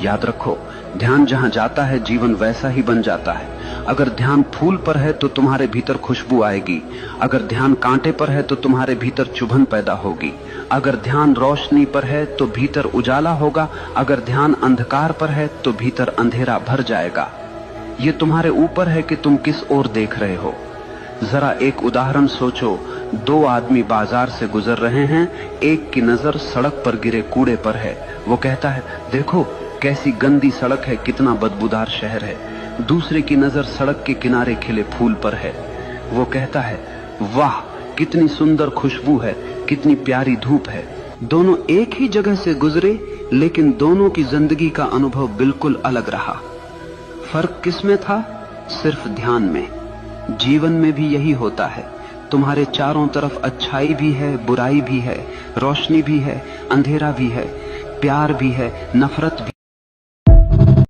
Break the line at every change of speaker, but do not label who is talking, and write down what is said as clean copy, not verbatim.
याद रखो, ध्यान जहां जाता है जीवन वैसा ही बन जाता है। अगर ध्यान फूल पर है तो तुम्हारे भीतर खुशबू आएगी। अगर ध्यान कांटे पर है तो तुम्हारे भीतर चुभन पैदा होगी। अगर ध्यान रोशनी पर है तो भीतर उजाला होगा। अगर ध्यान अंधकार पर है तो भीतर अंधेरा भर जाएगा। ये तुम्हारे ऊपर है कि तुम किस ओर देख रहे हो। जरा एक उदाहरण सोचो। दो आदमी बाजार से गुजर रहे हैं। एक की नजर सड़क पर गिरे कूड़े पर है। वो कहता है, देखो कैसी गंदी सड़क है, कितना बदबूदार शहर है। दूसरे की नजर सड़क के किनारे खिले फूल पर है। वो कहता है, वाह कितनी सुंदर खुशबू है, कितनी प्यारी धूप है। दोनों एक ही जगह से गुजरे, लेकिन दोनों की जिंदगी का अनुभव बिल्कुल अलग रहा। फर्क किसमें था? सिर्फ ध्यान में। जीवन में भी यही होता है। तुम्हारे चारों तरफ अच्छाई भी है, बुराई भी है, रोशनी भी है, अंधेरा भी है, प्यार भी है, नफरत भी।